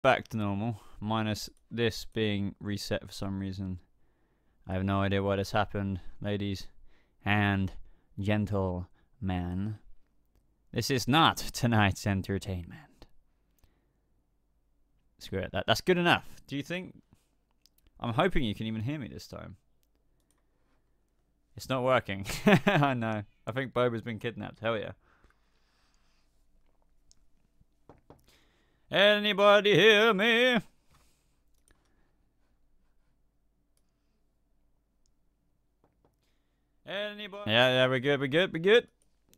back to normal, minus this being reset for some reason. I have no idea what has happened, ladies and gentlemen. This is not tonight's entertainment. Screw it, that's good enough. Do you think? I'm hoping you can even hear me this time. It's not working. I know. I think Boba's been kidnapped. Hell yeah. Anybody hear me? Anybody? Yeah, we're good.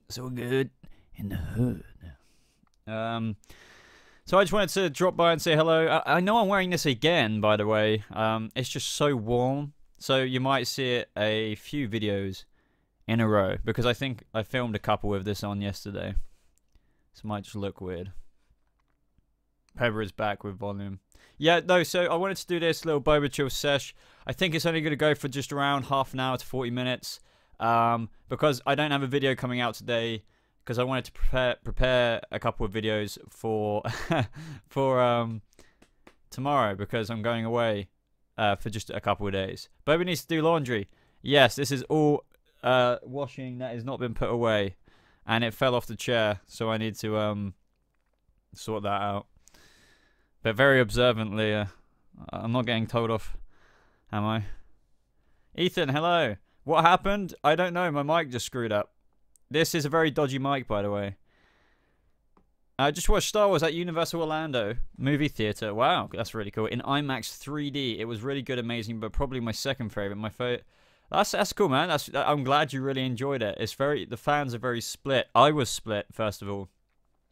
So good in the hood. So I just wanted to drop by and say hello. I know I'm wearing this again, by the way. It's just so warm. So you might see it a few videos in a row. Because I think I filmed a couple with this on yesterday. So it might just look weird. Pepper is back with volume. Yeah, no, so I wanted to do this little BobaChills sesh. I think it's only going to go for just around half an hour to 40 minutes. Because I don't have a video coming out today. Because I wanted to prepare a couple of videos for tomorrow. Because I'm going away for just a couple of days. Boba needs to do laundry. Yes, this is all washing that has not been put away. And it fell off the chair. So I need to sort that out. But very observantly, I'm not getting told off, am I? Ethan, hello. What happened? I don't know. My mic just screwed up. This is a very dodgy mic, by the way. I just watched Star Wars at Universal Orlando movie theater. Wow, that's really cool. In IMAX 3D. It was really good, amazing, but probably my second favorite. My favorite. That's cool, man. I'm glad you really enjoyed it. It's very. The fans are very split. I was split, first of all.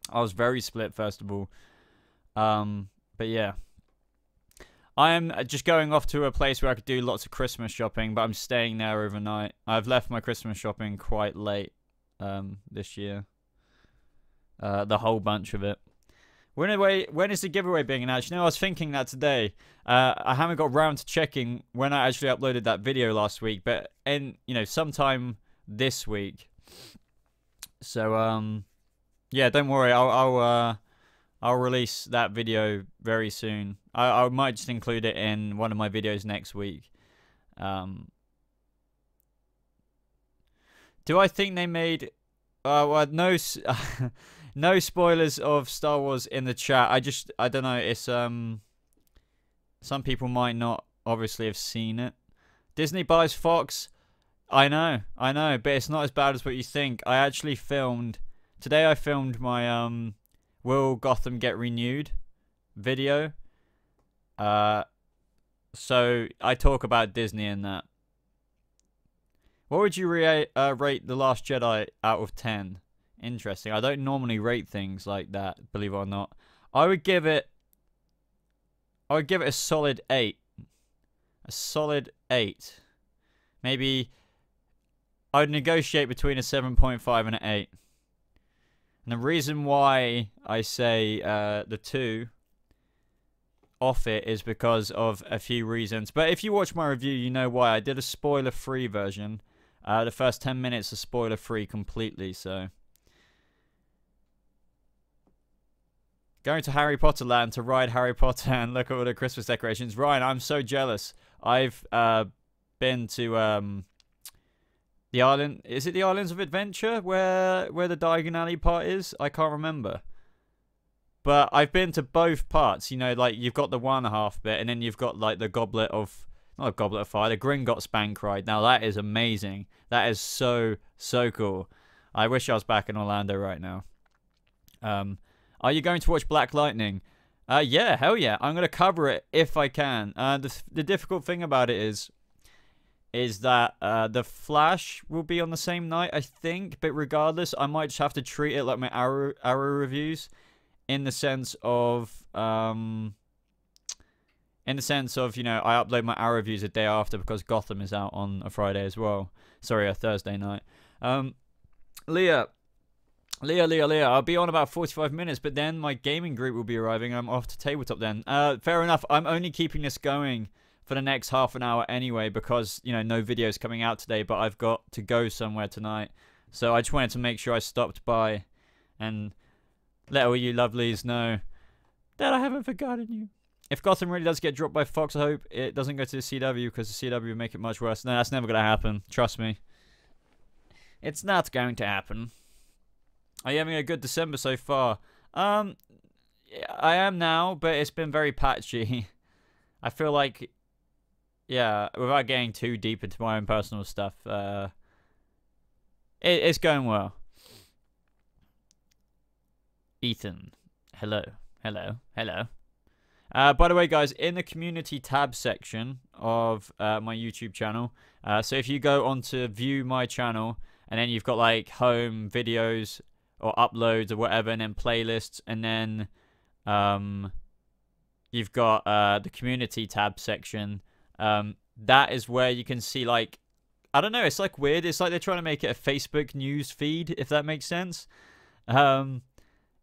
I was very split, first of all. But yeah, I am just going off to a place where I could do lots of Christmas shopping, but I'm staying there overnight. I've left my Christmas shopping quite late this year. The whole bunch of it. When is the giveaway being announced? You know, I was thinking that today. I haven't got round to checking when I actually uploaded that video last week, but sometime this week. So yeah, don't worry. I'll release that video very soon. I might just include it in one of my videos next week. Do I think they made... well, no, no spoilers of Star Wars in the chat. I don't know. It's some people might not obviously have seen it. Disney buys Fox. I know, but it's not as bad as what you think. I actually filmed... Today I filmed my... Will Gotham Get Renewed video. So I talk about Disney in that. What would you rate The Last Jedi out of 10? Interesting. I don't normally rate things like that, believe it or not. I would give it a solid 8. A solid 8. Maybe I would negotiate between a 7.5 and an 8. And the reason why I say the 2 off it is because of a few reasons. But if you watch my review, you know why. I did a spoiler-free version. The first 10 minutes are spoiler-free completely, so... Going to Harry Potter Land to ride Harry Potter and look at all the Christmas decorations. Ryan, I'm so jealous. I've been to... the island, is it the Islands of Adventure where the Diagon Alley part is? I can't remember. But I've been to both parts. You know, like you've got the 1.5 bit, and then you've got like the Goblet of, not a Goblet of Fire, the Gringotts Bank ride. Now that is amazing. That is so cool. I wish I was back in Orlando right now. Are you going to watch Black Lightning? Yeah, hell yeah. I'm gonna cover it if I can. The difficult thing about it is that the Flash will be on the same night, I think. But regardless, I might just have to treat it like my Arrow reviews, in the sense of I upload my Arrow reviews a day after because Gotham is out on a Friday as well. Sorry, a Thursday night. Leah, I'll be on about 45 minutes, but then my gaming group will be arriving. I'm off to tabletop then. Fair enough. I'm only keeping this going for the next half an hour anyway, because no videos coming out today, but I've got to go somewhere tonight, so I just wanted to make sure I stopped by and let all you lovelies know Dad, I haven't forgotten you. If Gotham really does get dropped by Fox, I hope it doesn't go to the CW, because the CW would make it much worse. No, that's never going to happen. Trust me. It's not going to happen. Are you having a good December so far? I am now, but it's been very patchy. I feel like, yeah, without getting too deep into my own personal stuff, it's going well. Ethan, hello. By the way, guys, in the community tab section of my YouTube channel, so if you go on to view my channel, and then you've got like home, videos, or uploads, or whatever, and then playlists, and then you've got the community tab section. That is where you can see, like, I don't know, it's like weird. It's like they're trying to make it a Facebook news feed, if that makes sense.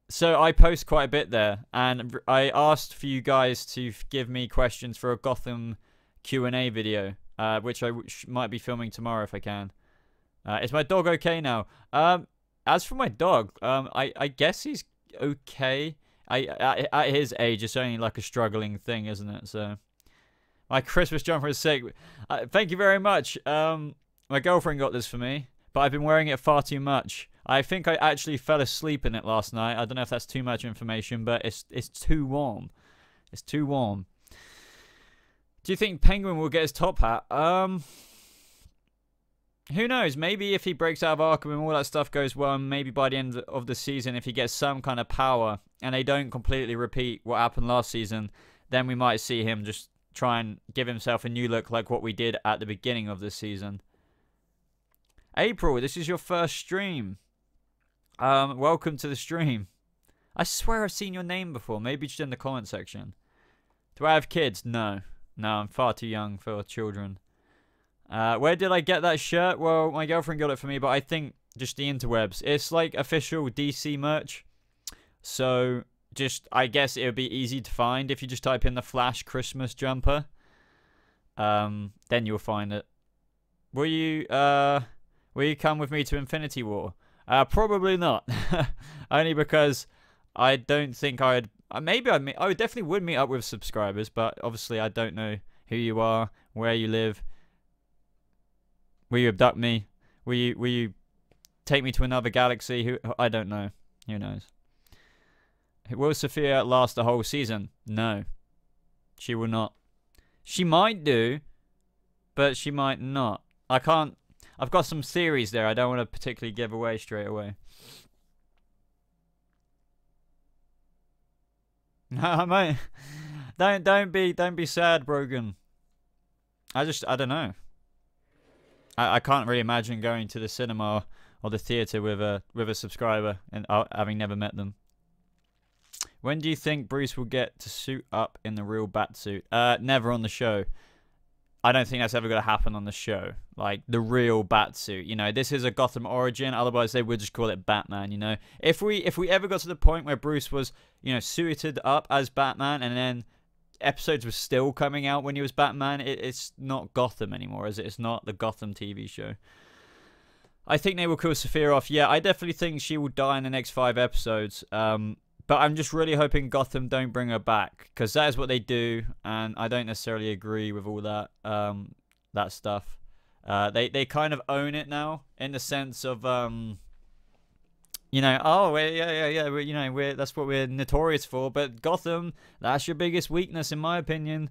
So I post quite a bit there, and I asked for you guys to give me questions for a Gotham Q&A video, which I might be filming tomorrow if I can. Is my dog okay now? As for my dog, I guess he's okay. At his age, it's only like a struggling thing, isn't it? So my Christmas jumper is sick. Thank you very much. My girlfriend got this for me, but I've been wearing it far too much. I think I actually fell asleep in it last night. I don't know if that's too much information, but it's too warm. It's too warm. Do you think Penguin will get his top hat? Who knows? Maybe if he breaks out of Arkham and all that stuff goes well, maybe by the end of the season, if he gets some kind of power and they don't completely repeat what happened last season, then we might see him just try and give himself a new look like what we did at the beginning of this season. April, this is your first stream. Welcome to the stream. I swear I've seen your name before. Maybe just in the comment section. Do I have kids? No. No, I'm far too young for children. Where did I get that shirt? Well, my girlfriend got it for me, but I think just the interwebs. It's like official DC merch. So, just, I guess it would be easy to find if you just type in the Flash Christmas jumper. Then you'll find it. Will you come with me to Infinity War? Probably not. Only because I don't think I'd... Maybe I definitely would meet up with subscribers, but obviously I don't know who you are, where you live. Will you abduct me? Will you take me to another galaxy? I don't know. Who knows? Will Sophia last the whole season? No. She will not. She might do, but she might not. I can't... I've got some theories there I don't want to particularly give away straight away. No, mate. Don't be sad, Brogan. I don't know. I can't really imagine going to the cinema or the theater with a subscriber and having never met them. When do you think Bruce will get to suit up in the real Batsuit? Never on the show. I don't think that's ever going to happen on the show. Like, the real Batsuit. You know, this is a Gotham origin. Otherwise, they would just call it Batman, you know. If we ever got to the point where Bruce was, you know, suited up as Batman and then episodes were still coming out when he was Batman, it's not Gotham anymore, is it? It's not the Gotham TV show. I think they will kill Sophia off. Yeah, I definitely think she will die in the next 5 episodes. But I'm just really hoping Gotham don't bring her back, because that is what they do, and I don't necessarily agree with all that that stuff. They kind of own it now, in the sense of you know, oh yeah, you know, that's what we're notorious for. But Gotham, that's your biggest weakness, in my opinion.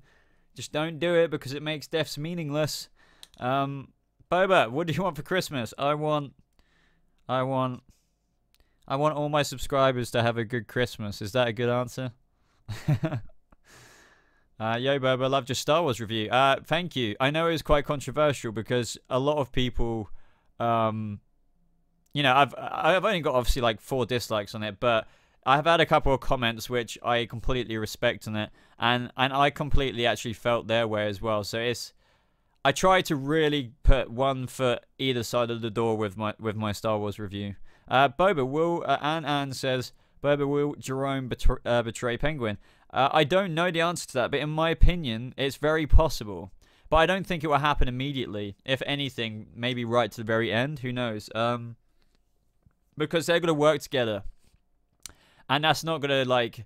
Just don't do it because it makes deaths meaningless. Boba, what do you want for Christmas? I want all my subscribers to have a good Christmas. Is that a good answer? Yo, Boba, loved your Star Wars review. Thank you. I know it was quite controversial because a lot of people, you know, I've only got obviously like 4 dislikes on it, but I've had a couple of comments which I completely respect on it, and I completely actually felt their way as well. So I try to really put one foot either side of the door with my Star Wars review. Boba, will Ann says, Boba, will Jerome betray Penguin? I don't know the answer to that, but in my opinion, it's very possible. But I don't think it will happen immediately. If anything, maybe right to the very end. Who knows? Because they're going to work together. And that's not going to, like,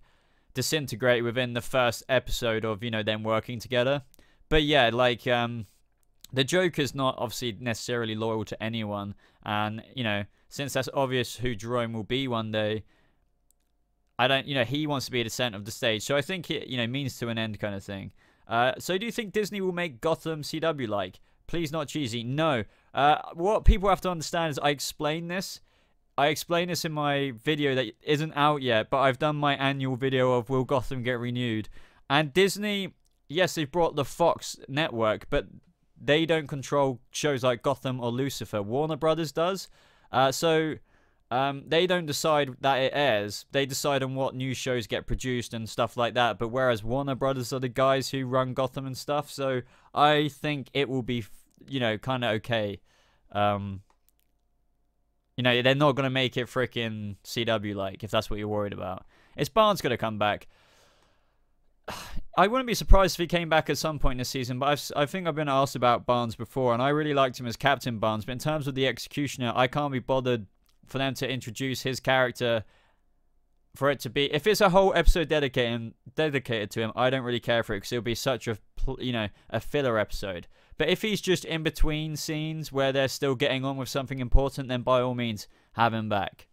disintegrate within the first episode of, you know, them working together. But yeah, like, the Joker's not obviously necessarily loyal to anyone. And, you know, since that's obvious who Jerome will be one day, I don't, you know, he wants to be at the center of the stage. So I think it, you know, means to an end kind of thing. So do you think Disney will make Gotham CW-like? Please, not cheesy. No. What people have to understand is I explain this. I explain this in my video that isn't out yet, but I've done my annual video of Will Gotham Get Renewed? And Disney, yes, they've brought the Fox network, but they don't control shows like Gotham or Lucifer. Warner Brothers does. So they don't decide that it airs. They decide on what new shows get produced and stuff like that. But whereas Warner Brothers are the guys who run Gotham and stuff, so I think it will be, you know, kind of okay. You know, they're not going to make it freaking CW-like, if that's what you're worried about. Is Barnes going to come back? I wouldn't be surprised if he came back at some point this season, but I think I've been asked about Barnes before, and I really liked him as Captain Barnes. But in terms of the Executioner, I can't be bothered for them to introduce his character, for it to be... If it's a whole episode dedicated to him, I don't really care for it, because it'll be such a, you know, a filler episode. But if he's just in between scenes where they're still getting on with something important, then by all means, have him back.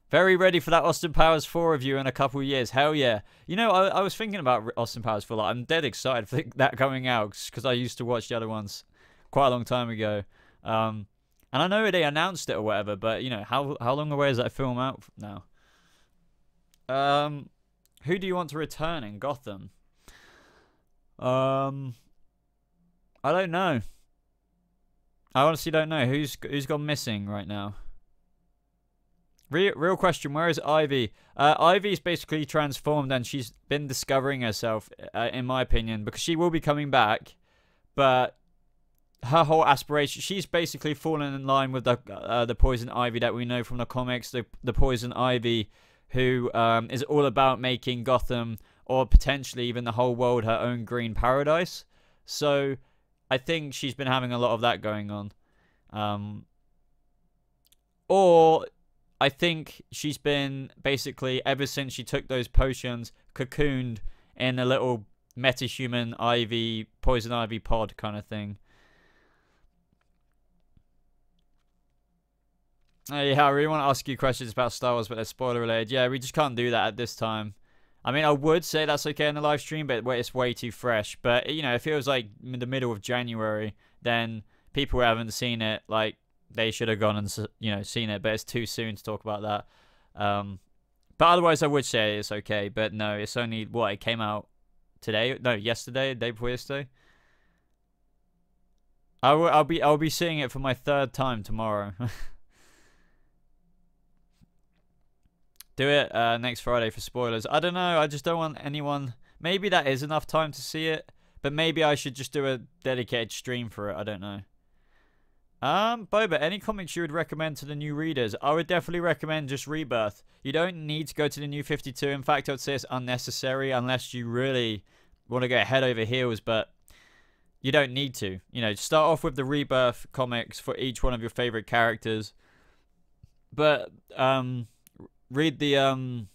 Very ready for that Austin Powers 4 review in a couple of years. Hell yeah. You know, I was thinking about Austin Powers 4. Like, I'm dead excited for that coming out, because I used to watch the other ones quite a long time ago. And I know they announced it or whatever, but, you know, how long away is that film out now? Who do you want to return in Gotham? I don't know. I honestly don't know. Who's gone missing right now? Real question, where is Ivy? Ivy's basically transformed, and she's been discovering herself, in my opinion, because she will be coming back, but her whole aspiration, she's basically fallen in line with the Poison Ivy that we know from the comics, the Poison Ivy who is all about making Gotham, or potentially even the whole world, her own green paradise. So I think she's been having a lot of that going on. Or I think she's been basically, ever since she took those potions, cocooned in a little metahuman Ivy, Poison Ivy pod kind of thing. Yeah, I really want to ask you questions about Star Wars, but they're spoiler related. Yeah, we just can't do that at this time. I mean, I would say that's okay in the live stream, but it's way too fresh. But, you know, if it was like in the middle of January, then people who haven't seen it, like, they should have gone and, you know, seen it. But it's too soon to talk about that. But otherwise, I would say it's okay. But no, it's only, what, it came out today? No, yesterday, the day before yesterday. I'll be seeing it for my 3rd time tomorrow. Do it next Friday for spoilers. I don't know. I just don't want anyone... Maybe that is enough time to see it. But maybe I should just do a dedicated stream for it. I don't know. Boba, any comics you would recommend to the new readers? I would definitely recommend just Rebirth. You don't need to go to the New 52. In fact, I would say it's unnecessary unless you really want to go head over heels. But you don't need to. You know, start off with the Rebirth comics for each one of your favorite characters. But... read the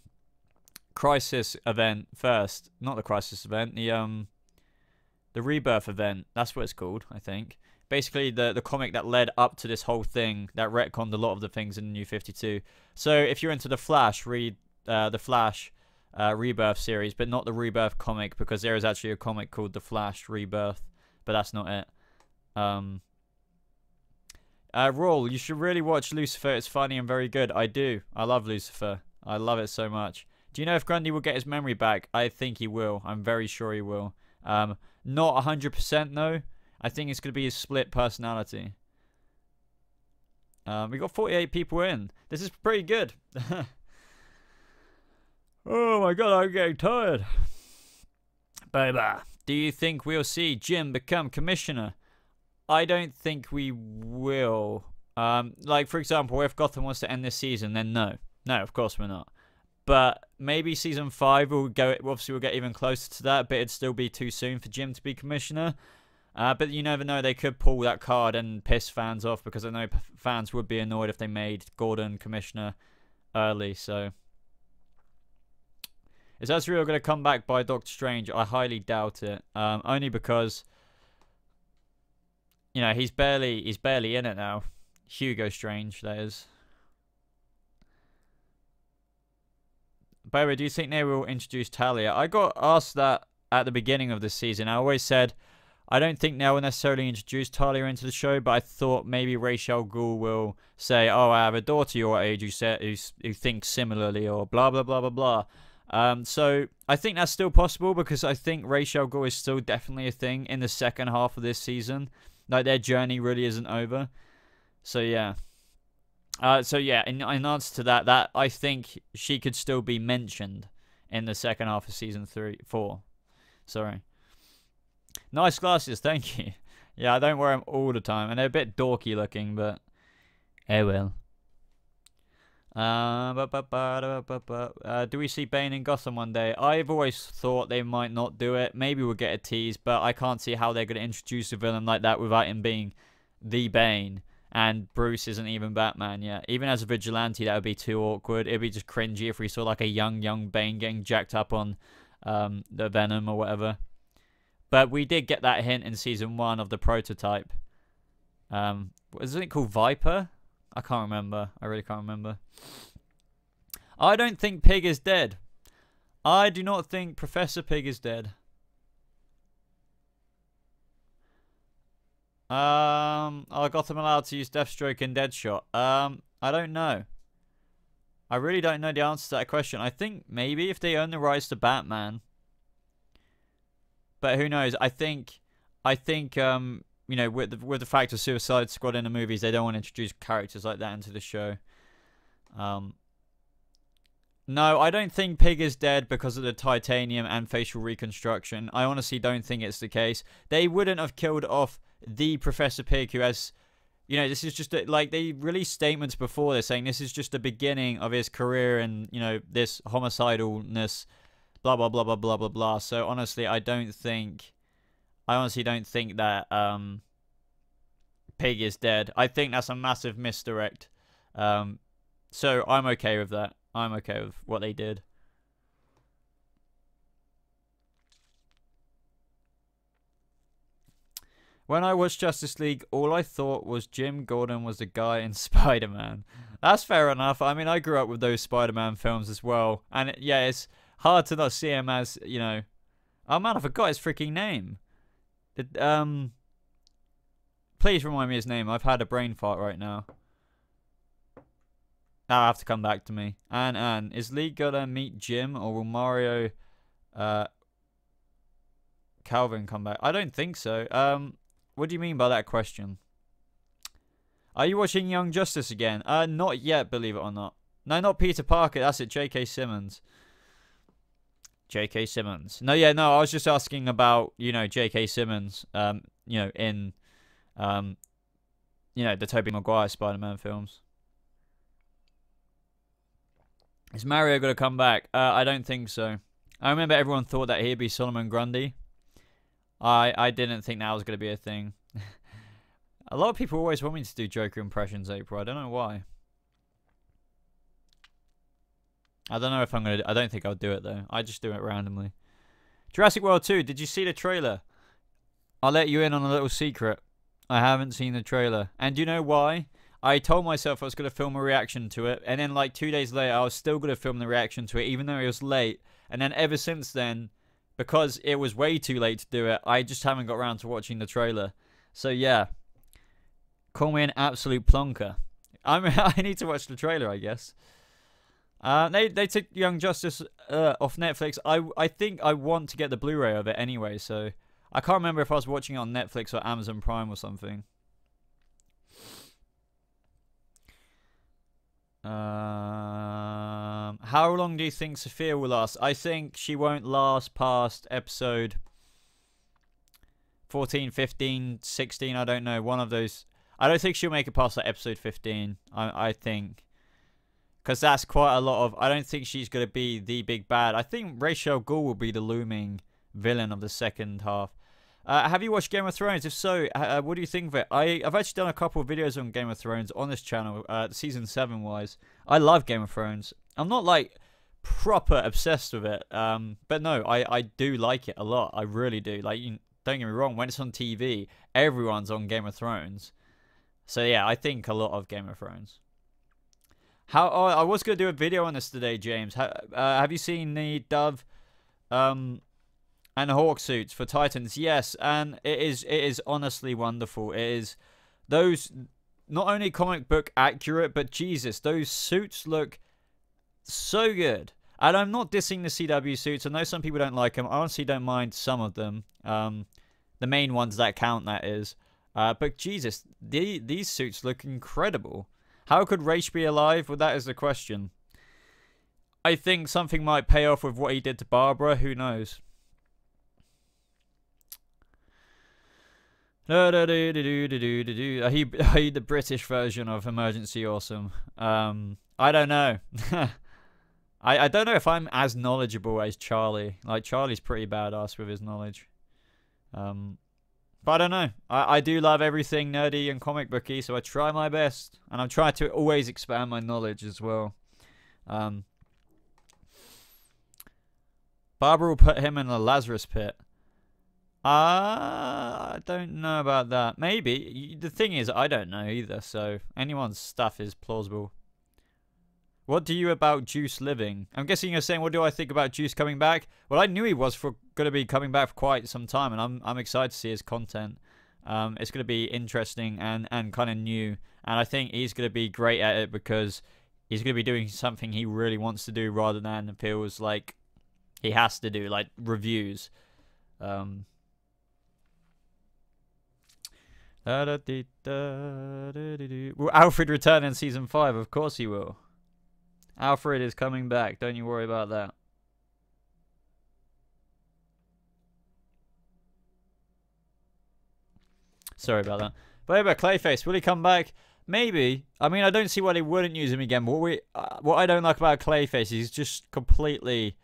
Crisis event first. Not the Crisis event, the Rebirth event. That's what it's called, I think. Basically, the comic that led up to this whole thing that retconned a lot of the things in the New 52. So if you're into the Flash, read the Flash Rebirth series, but not the Rebirth comic, because there is actually a comic called The Flash Rebirth, but that's not it. Rawl, you should really watch Lucifer. It's funny and very good. I do. I love Lucifer. I love it so much. Do you know if Grundy will get his memory back? I think he will. I'm very sure he will. Not 100% though. I think it's going to be his split personality. We got 48 people in. This is pretty good. Oh my god, I'm getting tired. Boba, do you think we'll see Jim become commissioner? I don't think we will. Like, for example, if Gotham wants to end this season, then no. No, of course we're not. But maybe season 5 will go. Obviously, we'll get even closer to that, but it'd still be too soon for Jim to be commissioner. But you never know. They could pull that card and piss fans off, because I know fans would be annoyed if they made Gordon commissioner early. So Is Azrael going to come back by Doctor Strange? I highly doubt it. Only because, you know, he's barely in it now. Hugo Strange, that is. By the way, do you think they will introduce Talia? I got asked that at the beginning of the season. I always said I don't think they will necessarily introduce Talia into the show, but I thought maybe Ra's al Ghul will say, "Oh, I have a daughter your age who thinks similarly," or blah blah blah blah blah. So I think that's still possible because I think Ra's al Ghul is still definitely a thing in the second half of this season. Like their journey really isn't over. So yeah. In answer to that I think she could still be mentioned in the second half of season 4. Sorry. Nice glasses, thank you. Yeah, I don't wear them all the time, and they're a bit dorky looking, but oh well. Do we see Bane in Gotham one day? I've always thought they might not do it. Maybe we'll get a tease, but I can't see how they're going to introduce a villain like that without him being the Bane. And Bruce isn't even Batman yet. Even as a vigilante, that would be too awkward. It'd be just cringy if we saw like a young Bane getting jacked up on the Venom or whatever. But we did get that hint in season 1 of the prototype. Isn't it called Viper? I can't remember. I really can't remember. I don't think Pig is dead. I do not think Professor Pig is dead. Are Gotham allowed to use Deathstroke and Deadshot? I don't know. I really don't know the answer to that question. I think maybe if they own the rights to Batman. But who knows? I think you know, with the fact of Suicide Squad in the movies, they don't want to introduce characters like that into the show. No, I don't think Pig is dead because of the titanium and facial reconstruction. I honestly don't think it's the case. They wouldn't have killed off the Professor Pig who has, you know, this is just like they released statements before this saying this is just the beginning of his career and, you know, this homicidalness, blah blah blah blah blah blah blah. So honestly, I honestly don't think that Pig is dead. I think that's a massive misdirect. So I'm okay with that. I'm okay with what they did. When I watched Justice League, all I thought was Jim Gordon was the guy in Spider-Man. That's fair enough. I mean, I grew up with those Spider-Man films as well. And yeah, it's hard to not see him as, you know... Oh man, I forgot his freaking name. Please remind me his name. I've had a brain fart right now. That'll have to come back to me. And is Lee gonna meet Jim or will Mario Calvin come back? I don't think so. What do you mean by that question? Are you watching Young Justice again? Not yet, believe it or not. No, not Peter Parker. That's it. J.K. Simmons. J.K. Simmons. No, yeah, no. I was just asking about, you know, J.K. Simmons. You know, in you know, the Tobey Maguire Spider-Man films. Is Mario going to come back? I don't think so. I remember everyone thought that he'd be Solomon Grundy. I didn't think that was going to be a thing. A lot of people always want me to do Joker impressions, April. I don't know why. I don't know if I'm going to... I don't think I'll do it, though. I just do it randomly. Jurassic World 2. Did you see the trailer? I'll let you in on a little secret. I haven't seen the trailer. And do you know why? I told myself I was going to film a reaction to it, and then like 2 days later, I was still going to film the reaction to it, even though it was late. And then ever since then, because it was way too late to do it, I just haven't got around to watching the trailer. So yeah, call me an absolute plonker. I need to watch the trailer, I guess. They took Young Justice off Netflix. I think I want to get the Blu-ray of it anyway, so I can't remember if I was watching it on Netflix or Amazon Prime or something. How long do you think Sophia will last? I think she won't last past episode 14, 15, 16. I don't know. One of those. I don't think she'll make it past like episode 15. I think. Because that's quite a lot of... I don't think she's going to be the big bad. I think Ra's al Ghul will be the looming villain of the second half. Have you watched Game of Thrones? If so, what do you think of it? I've actually done a couple of videos on Game of Thrones on this channel, season 7 wise. I love Game of Thrones. I'm not like proper obsessed with it. But no, I do like it a lot. I really do. Like, don't get me wrong, when it's on TV, everyone's on Game of Thrones. So yeah, I think a lot of Game of Thrones. I was gonna do a video on this today, James. Have you seen the Dove and Hawk suits for Titans? Yes, and it is honestly wonderful. It is those not only comic book accurate, but Jesus, those suits look so good. And I'm not dissing the CW suits. I know some people don't like them. I honestly don't mind some of them. The main ones that count, that is. But Jesus, these suits look incredible. How could Raish be alive? Well, that is the question. I think something might pay off with what he did to Barbara. Who knows? Are he the British version of Emergency Awesome? I don't know. I don't know if I'm as knowledgeable as Charlie. Like, Charlie's pretty badass with his knowledge. But I don't know. I do love everything nerdy and comic booky, so I try my best. And I'm trying to always expand my knowledge as well. Barbara will put him in the Lazarus pit. I don't know about that. Maybe. The thing is, I don't know either, so anyone's stuff is plausible. What do you about Juice living? I'm guessing you're saying, what do I think about Juice coming back? Well, I knew he was going to be coming back for quite some time, and I'm excited to see his content. It's going to be interesting and kind of new, and I think he's going to be great at it because he's going to be doing something he really wants to do rather than it feels like he has to do, like reviews. Will Alfred return in season 5? Of course he will. Alfred is coming back. Don't you worry about that. Sorry about that. But about Clayface, will he come back? Maybe. I mean, I don't see why they wouldn't use him again. But what I don't like about Clayface is he's just completely...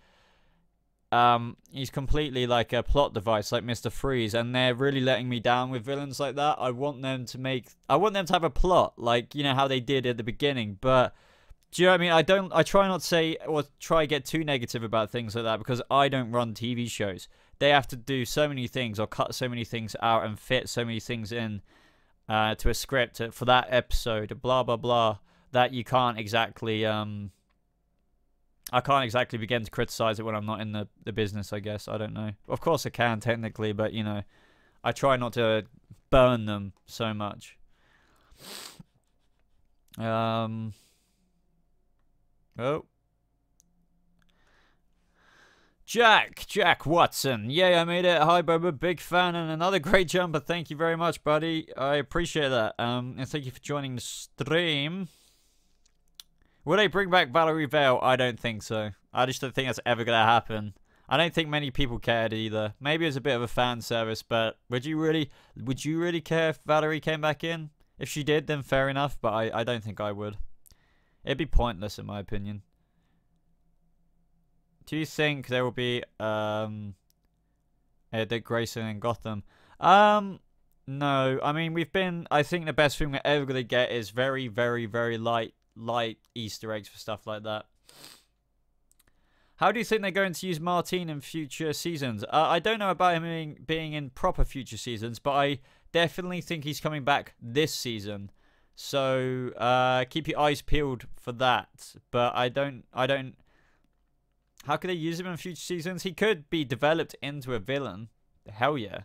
he's completely like a plot device, like Mr. Freeze, and they're really letting me down with villains like that. I want them to have a plot, like, you know, how they did at the beginning, but... Do you know what I mean? I try not to say or try to get too negative about things like that because I don't run TV shows. They have to do so many things or cut so many things out and fit so many things in to a script for that episode, blah, blah, blah, that you can't exactly... I can't exactly begin to criticize it when I'm not in the business, I guess. I don't know. Of course I can, technically, but, you know, I try not to burn them so much. Oh. Jack Watson. Yay, I made it. Hi, Boba. Big fan and another great jumper. Thank you very much, buddy. I appreciate that. And thank you for joining the stream. Will they bring back Valerie Vale? I don't think so. I just don't think that's ever going to happen. I don't think many people cared either. Maybe it was a bit of a fan service, but would you really care if Valerie came back in? If she did, then fair enough, but I don't think I would. It'd be pointless in my opinion. Do you think there will be Dick Grayson in Gotham? No. I mean, I think the best thing we're ever going to get is very, very, very light Easter eggs for stuff like that. How do you think they're going to use Martin in future seasons? I don't know about him being in proper future seasons, but I definitely think he's coming back this season. So keep your eyes peeled for that. But I don't. How could they use him in future seasons? He could be developed into a villain. Hell yeah.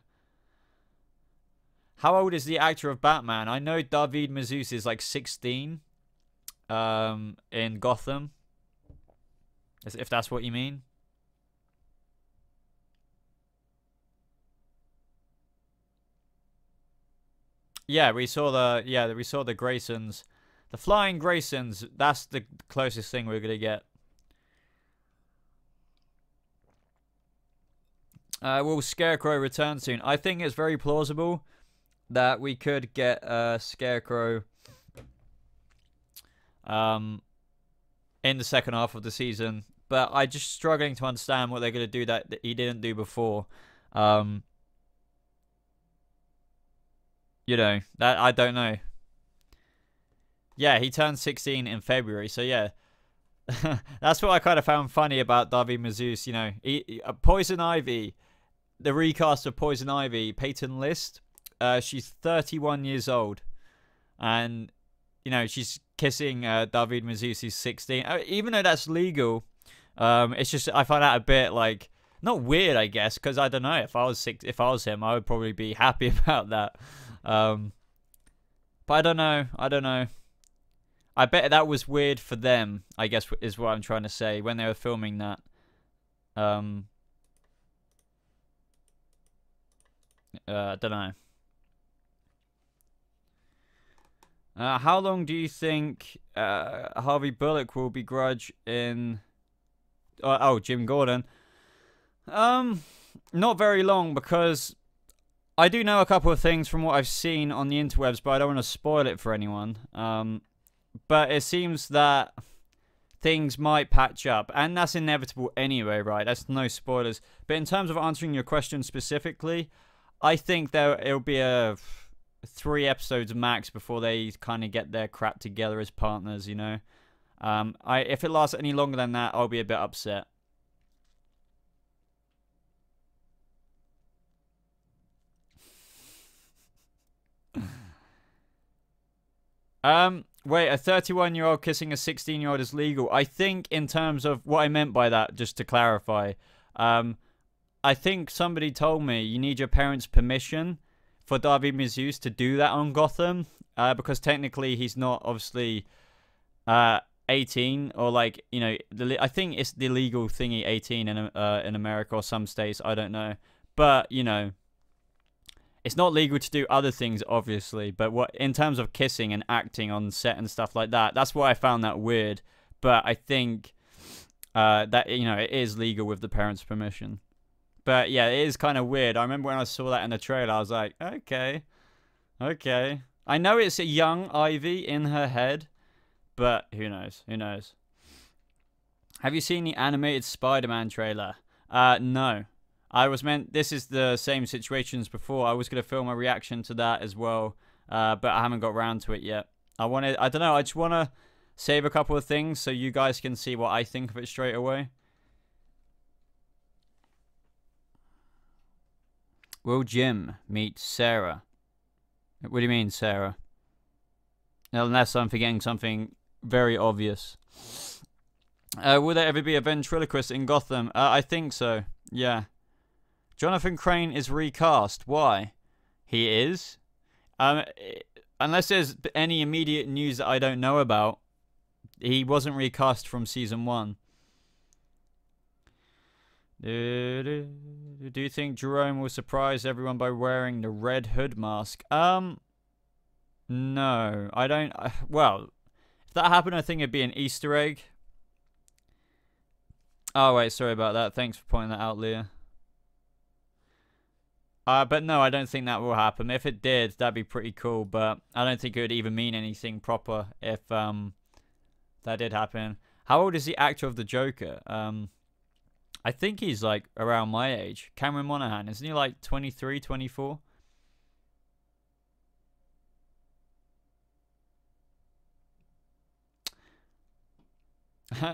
How old is the actor of Batman? I know David Mazouz is like 16 in Gotham. If that's what you mean. Yeah, we saw the Graysons. The Flying Graysons, that's the closest thing we're going to get. Will Scarecrow return soon? I think it's very plausible that we could get Scarecrow in the second half of the season. But I'm just struggling to understand what they're going to do that he didn't do before. You know, that I don't know. Yeah, he turned 16 in February, so yeah. That's what I kind of found funny about David Mazouz. You know, Poison Ivy, the recast of Poison Ivy, Peyton List. She's 31 years old, and you know she's kissing David Mazouz, who's 16. Even though that's legal, it's just I find that a bit like not weird, I guess, because I don't know if I was him, I would probably be happy about that. But I don't know. I bet that was weird for them, I guess, is what I'm trying to say, when they were filming that. I don't know. How long do you think Harvey Bullock will begrudge in... Oh, Jim Gordon. Not very long, because I do know a couple of things from what I've seen on the interwebs, but I don't want to spoil it for anyone. But it seems that things might patch up, and that's inevitable anyway, right? That's no spoilers. But in terms of answering your question specifically, I think it'll be a 3 episodes max before they kind of get their crap together as partners, you know? If it lasts any longer than that, I'll be a bit upset. Wait, a 31-year-old kissing a 16-year-old is legal. I think in terms of what I meant by that, just to clarify, I think somebody told me you need your parents' permission for David Mazouz to do that on Gotham, because technically he's not obviously 18, or like, you know, I think it's the legal thingy 18 in America or some states, I don't know, but you know. It's not legal to do other things, obviously, but what in terms of kissing and acting on set and stuff like that, that's why I found that weird. But I think that, you know, it is legal with the parents' permission. But yeah, it is kind of weird. I remember when I saw that in the trailer, I was like, okay. I know it's a young Ivy in her head, but who knows? Have you seen the animated Spider-Man trailer? No. This is the same situation as before. I was going to film a reaction to that as well, but I haven't got around to it yet. I don't know, I just want to save a couple of things so you guys can see what I think of it straight away. Will Jim meet Sarah? What do you mean, Sarah? Unless I'm forgetting something very obvious. Will there ever be a ventriloquist in Gotham? I think so, yeah. Jonathan Crane is recast. Why? He is? Unless there's any immediate news that I don't know about, he wasn't recast from season 1. Do you think Jerome will surprise everyone by wearing the Red Hood mask? No, I don't. Well, if that happened, I think it'd be an Easter egg. Oh, wait, sorry about that. Thanks for pointing that out, Leah. But no, I don't think that will happen. If it did, that'd be pretty cool. But I don't think it would even mean anything proper if that did happen. How old is the actor of the Joker? I think he's like around my age. Cameron Monaghan. Isn't he like 23, 24?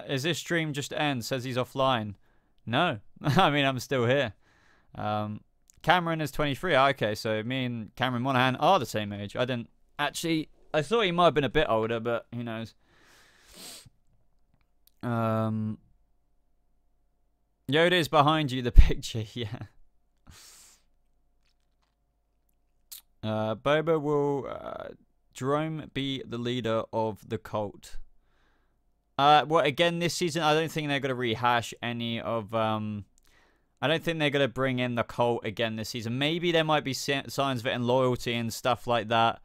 Is this stream just end? Says he's offline. No. I mean, I'm still here. Cameron is 23. Okay, so me and Cameron Monaghan are the same age. I didn't actually... I thought he might have been a bit older, but who knows. Yoda is behind you, the picture, yeah. Boba will Jerome be the leader of the cult? Well, again, this season, I don't think they're going to rehash any of... I don't think they're going to bring in the cult again this season. Maybe there might be signs of it and loyalty and stuff like that.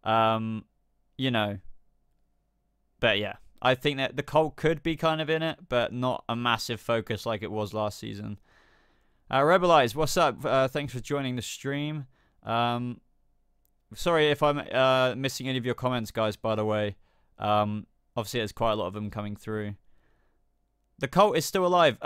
You know. But yeah, I think that the cult could be kind of in it, but not a massive focus like it was last season. Rebel Eyes, what's up? Thanks for joining the stream. Sorry if I'm missing any of your comments, guys, by the way. Obviously, there's quite a lot of them coming through. The cult is still alive.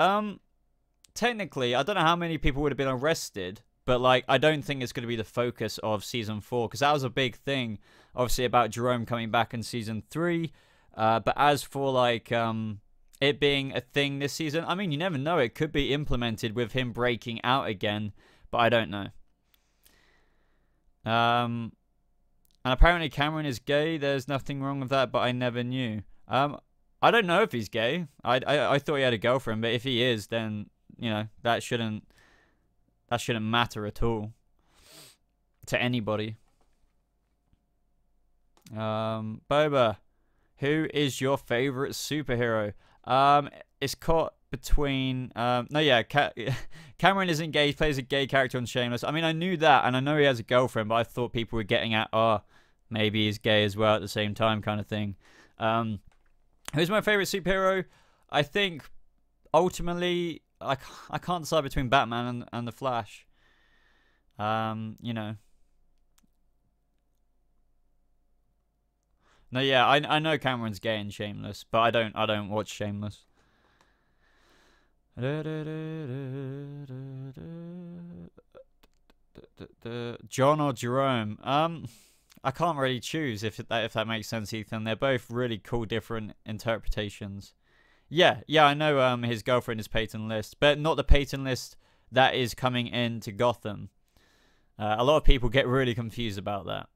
Technically, I don't know how many people would have been arrested, but like, I don't think it's going to be the focus of season 4, because that was a big thing, obviously, about Jerome coming back in season 3. But as for like it being a thing this season. I mean, you never know. It could be implemented with him breaking out again, but I don't know. And apparently Cameron is gay. There's nothing wrong with that, but I never knew. I don't know if he's gay. I thought he had a girlfriend, but if he is, then you know that shouldn't matter at all to anybody. Boba, who is your favorite superhero? It's caught between Cameron isn't gay. He plays a gay character on Shameless. I mean, I knew that, and I know he has a girlfriend, but I thought people were getting at, oh, maybe he's gay as well at the same time, kind of thing. Who's my favorite superhero? I think ultimately I can't decide between Batman and the Flash. You know. No, yeah, I know Cameron's gay and Shameless, but I don't watch Shameless. John or Jerome? I can't really choose if that makes sense, Ethan. They're both really cool, different interpretations. Yeah, I know his girlfriend is Peyton List, but not the Peyton List that is coming into Gotham. A lot of people get really confused about that.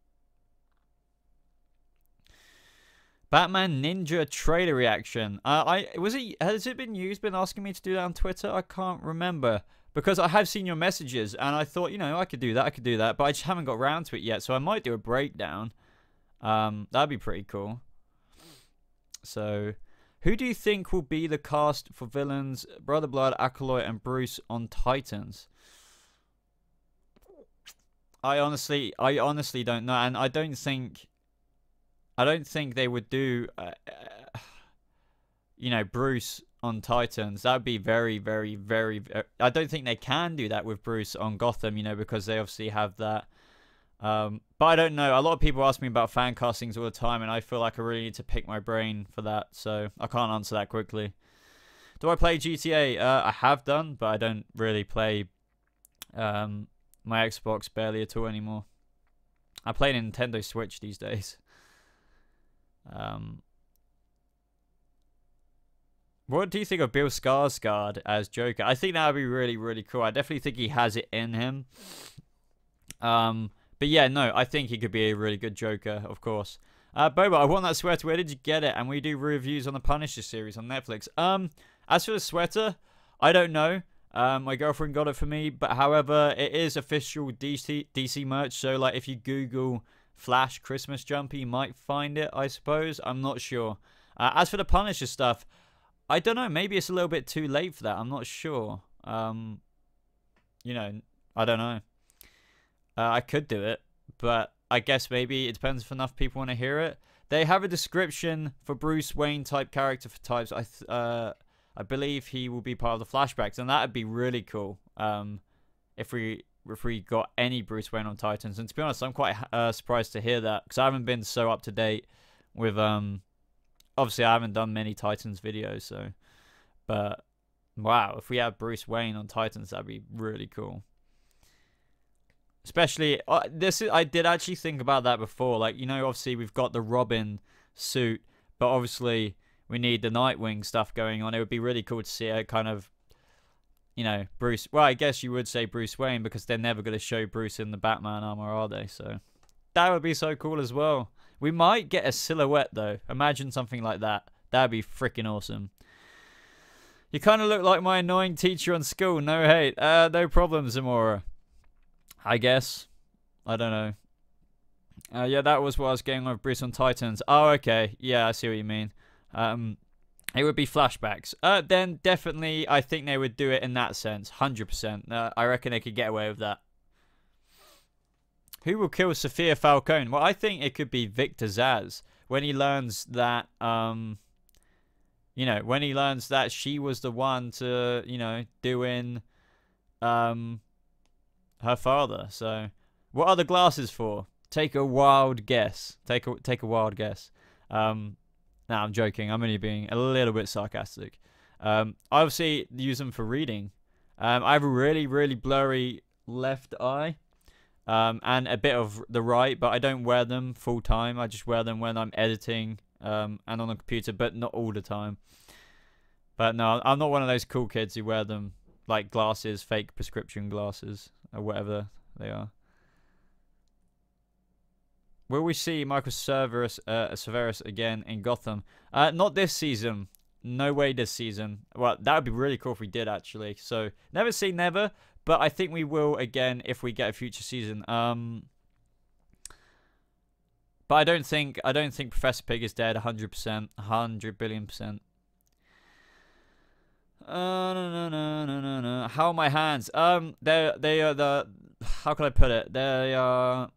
Batman Ninja trailer reaction. Has it been used? Been asking me to do that on Twitter? I can't remember because I have seen your messages and I thought, you know, I could do that, but I just haven't got around to it yet. So I might do a breakdown. That'd be pretty cool. So, who do you think will be the cast for villains Brother Blood, Acolyte, and Bruce on Titans? I honestly don't know, and I don't think they would do, you know, Bruce on Titans. That would be very, very, very, very... I don't think they can do that with Bruce on Gotham, you know, because they obviously have that. But I don't know. A lot of people ask me about fan castings all the time, and I feel like I really need to pick my brain for that, so I can't answer that quickly. Do I play GTA? I have done, but I don't really play my Xbox barely at all anymore. I play Nintendo Switch these days. What do you think of Bill Skarsgård as Joker? I think that would be really, really cool. I definitely think he has it in him. But yeah, no, I think he could be a really good Joker, of course. Boba, I want that sweater. Where did you get it? And we do reviews on the Punisher series on Netflix. As for the sweater, I don't know. My girlfriend got it for me, but however, it is official DC merch. So like, if you Google Flash Christmas jumper, you might find it, I suppose. I'm not sure. As for the Punisher stuff, I don't know. Maybe it's a little bit too late for that. I'm not sure. You know, I don't know. I could do it, but I guess maybe it depends if enough people want to hear it. They have a description for Bruce Wayne type character for types. I believe he will be part of the flashbacks, and that would be really cool. If we got any Bruce Wayne on Titans. And to be honest, I'm quite surprised to hear that, because I haven't been so up to date with obviously I haven't done many Titans videos, so, but wow, if we had Bruce Wayne on Titans, that'd be really cool. Especially I did actually think about that before, like, you know, obviously we've got the Robin suit, but obviously we need the Nightwing stuff going on. It would be really cool to see a kind of, you know, Bruce. Well, I guess you would say Bruce Wayne, because they're never going to show Bruce in the Batman armor, are they? So that would be so cool as well. We might get a silhouette though. Imagine something like that. That'd be freaking awesome. You kind of look like my annoying teacher on school. No hate. No problem, Zamora. I guess. I don't know. Yeah, that was what I was getting with Bruce on Titans. Oh, okay. Yeah, I see what you mean. It would be flashbacks. Then definitely, I think they would do it in that sense. 100%. I reckon they could get away with that. Who will kill Sophia Falcone? Well, I think it could be Victor Zsasz. When he learns that, you know, when he learns that she was the one to, you know, doing, her father. So, what are the glasses for? Take a wild guess. Take a wild guess. No, I'm joking. I'm only being a little bit sarcastic. I obviously use them for reading. I have a really, really blurry left eye. And a bit of the right, but I don't wear them full time. I just wear them when I'm editing, and on the computer, but not all the time. But no, I'm not one of those cool kids who wear them like glasses, fake prescription glasses, or whatever they are. Will we see Michael Severus again in Gotham? Not this season. No way this season. Well, that would be really cool if we did, actually. So, never say never, but I think we will again if we get a future season. But I don't think Professor Pig is dead 100%, 100 billion%. No. How are my hands? They are the, how can I put it? They are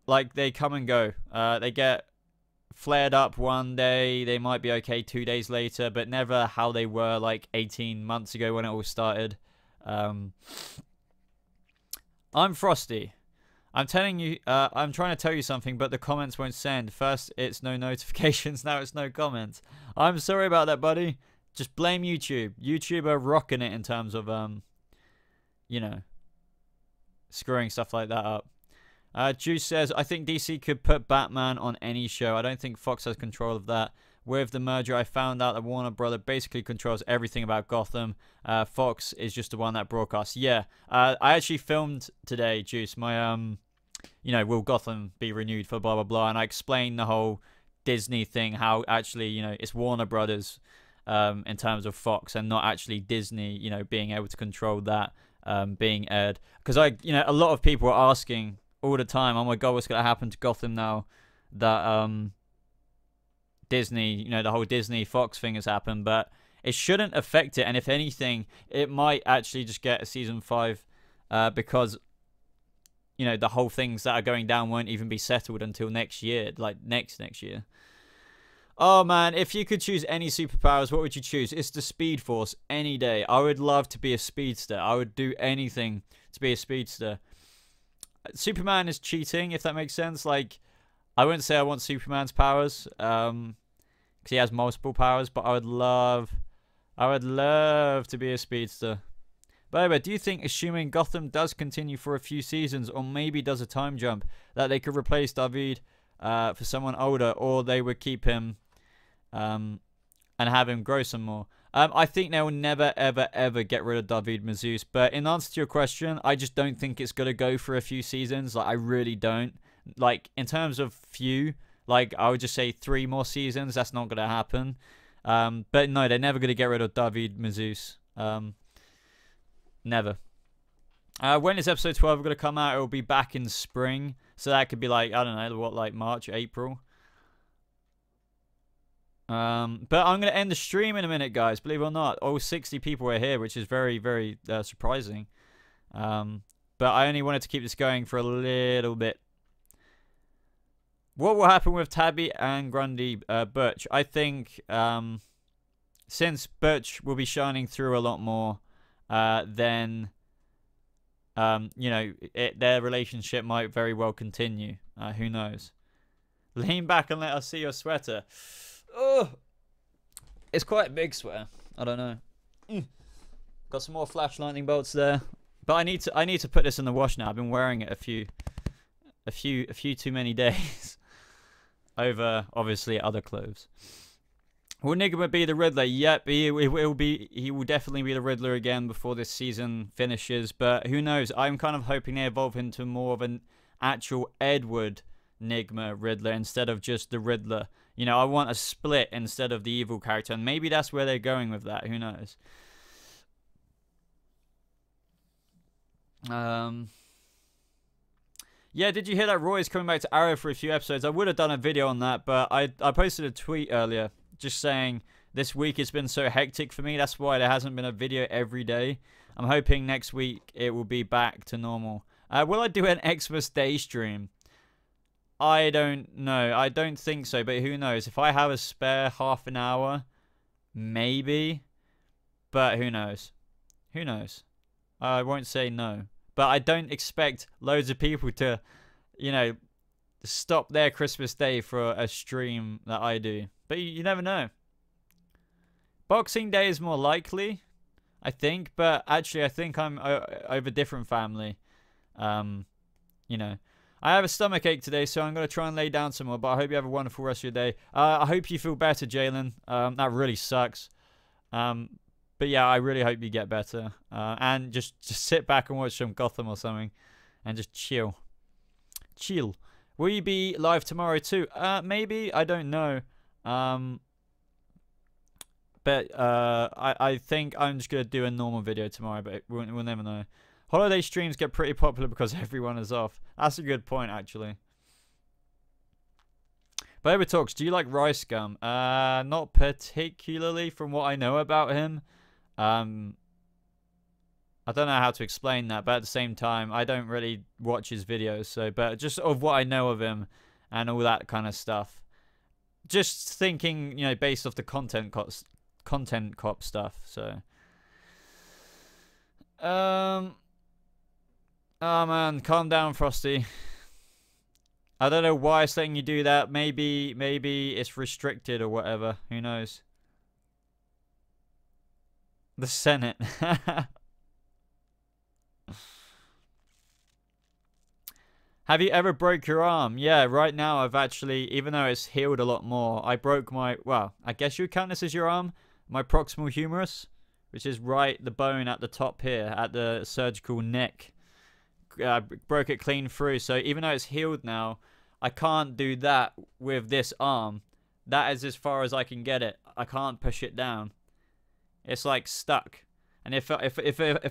like they come and go. They get flared up one day, they might be okay 2 days later, but never how they were like 18 months ago when it all started. I'm Frosty. I'm telling you, I'm trying to tell you something, but the comments won't send. First, it's no notifications, now it's no comments. I'm sorry about that, buddy. Just blame YouTube. YouTube are rocking it in terms of, you know, screwing stuff like that up. Juice says, I think DC could put Batman on any show. I don't think Fox has control of that. With the merger, I found out that Warner Brother basically controls everything about Gotham. Fox is just the one that broadcasts. Yeah, I actually filmed today, Juice, my, you know, will Gotham be renewed for blah, blah, blah. And I explained the whole Disney thing, how actually, you know, it's Warner Brothers in terms of Fox and not actually Disney, you know, being able to control that being aired. Because, you know, a lot of people are asking all the time, oh my god, what's going to happen to Gotham now that Disney, you know, the whole Disney Fox thing has happened, but it shouldn't affect it, and if anything, it might actually just get a season 5 because, you know, the whole things that are going down won't even be settled until next year, like next year. Oh man, if you could choose any superpowers, what would you choose? It's the Speed Force any day. I would love to be a speedster. I would do anything to be a speedster. Superman is cheating, if that makes sense. Like, I wouldn't say I want Superman's powers, because he has multiple powers, but I would love to be a speedster. But do you think, assuming Gotham does continue for a few seasons, or maybe does a time jump, that they could replace David for someone older, or they would keep him and have him grow some more? I think they will never, ever get rid of David Mazouz. But in answer to your question, I just don't think it's going to go for a few seasons. Like, I really don't. Like, in terms of few, like, I would just say 3 more seasons. That's not going to happen. But no, they're never going to get rid of David Mazouz. Never. When is episode 12 going to come out? It will be back in spring. So that could be like, I don't know, what, like March, April? But I'm going to end the stream in a minute, guys. Believe it or not. All 60 people are here, which is very, very surprising. But I only wanted to keep this going for a little bit. What will happen with Tabby and Grundy Butch? I think since Butch will be shining through a lot more, then you know, their relationship might very well continue. Who knows? Lean back and let us see your sweater. Oh, it's quite a big sweater. I don't know. Got some more flash lightning bolts there, but I need to put this in the wash now. I've been wearing it a few too many days over obviously other clothes. Will Nigma be the Riddler? Yep, he will be. He will definitely be the Riddler again before this season finishes. But who knows? I'm kind of hoping they evolve into more of an actual Edward Nigma Riddler instead of just the Riddler. You know, I want a split instead of the evil character, and maybe that's where they're going with that. Who knows? Yeah, did you hear that Roy is coming back to Arrow for a few episodes? I would have done a video on that, but I posted a tweet earlier just saying this week it's been so hectic for me. That's why there hasn't been a video every day. I'm hoping next week it will be back to normal. Will I do an Xmas Day stream? I don't know. I don't think so, but who knows? If I have a spare half an hour, maybe. But who knows? Who knows? I won't say no. But I don't expect loads of people to, you know, stop their Christmas Day for a stream that I do. But you never know. Boxing Day is more likely, I think. But actually, I think I'm over different family. You know. I have a stomach ache today, so I'm going to try and lay down some more. But I hope you have a wonderful rest of your day. I hope you feel better, Jalen. That really sucks. But yeah, I really hope you get better. And just sit back and watch some Gotham or something, and just chill. Chill. Will you be live tomorrow too? Maybe, I don't know. But I think I'm just gonna do a normal video tomorrow, but we'll never know. Holiday streams get pretty popular because everyone is off. That's a good point, actually. BobaTalks, do you like Rice Gum? Not particularly from what I know about him. I don't know how to explain that, but at the same time, I don't really watch his videos. So, but just of what I know of him and all that kind of stuff. Just thinking, you know, based off the content cop stuff. So, oh man, calm down, Frosty. I don't know why it's letting you do that. Maybe it's restricted or whatever. Who knows? The Senate. Have you ever broke your arm? Yeah, right now I've actually, even though it's healed a lot more, I broke my, well, I guess you would count this as your arm, my proximal humerus, which is right, the bone at the top here, at the surgical neck. Broke it clean through, so even though it's healed now, I can't do that with this arm. That is as far as I can get it. I can't push it down. It's like stuck. And if I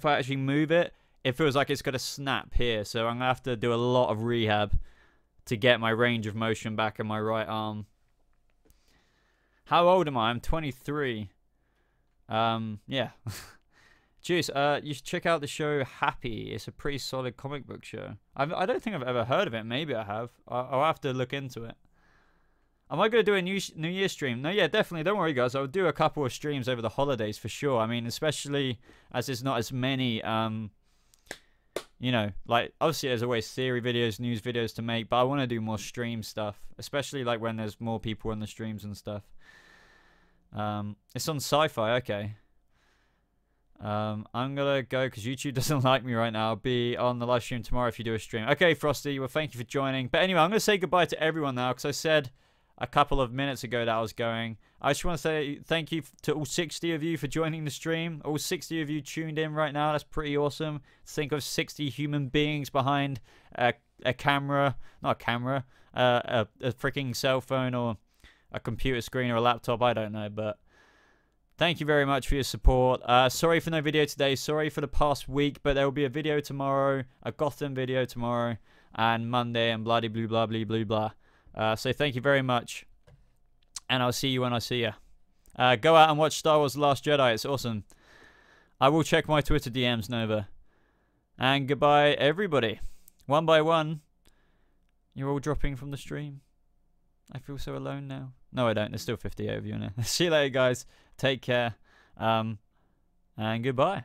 actually move it, it feels like it's gonna snap here. So I'm gonna have to do a lot of rehab to get my range of motion back in my right arm. How old am I? I'm 23. Yeah. Juice, you should check out the show Happy. It's a pretty solid comic book show. I don't think I've ever heard of it. Maybe I have. I'll have to look into it. Am I going to do a New Year stream? No, yeah, definitely. Don't worry, guys. I'll do a couple of streams over the holidays for sure. I mean, especially as there's not as many, you know, like, obviously there's always theory videos, news videos to make, but I want to do more stream stuff, especially like when there's more people in the streams and stuff. It's on Sci-Fi, okay. I'm gonna go because YouTube doesn't like me right now. I'll be on the live stream tomorrow if you do a stream. Okay, Frosty, well, thank you for joining. But anyway, I'm gonna say goodbye to everyone now because I said a couple of minutes ago that I was going. I just want to say thank you to all 60 of you for joining the stream. All 60 of you tuned in right now. That's pretty awesome. Think of 60 human beings behind a camera, not a camera, a freaking cell phone or a computer screen or a laptop. I don't know, but thank you very much for your support. Sorry for no video today. Sorry for the past week, but there will be a video tomorrow, a Gotham video tomorrow, and Monday, and bloody blue blah blah blah blah. So thank you very much, and I'll see you when I see you. Go out and watch Star Wars The Last Jedi. It's awesome. I will check my Twitter DMs, Nova. And goodbye, everybody. One by one, you're all dropping from the stream. I feel so alone now. No, I don't. There's still 58 of you in there. See you later, guys. Take care. And goodbye.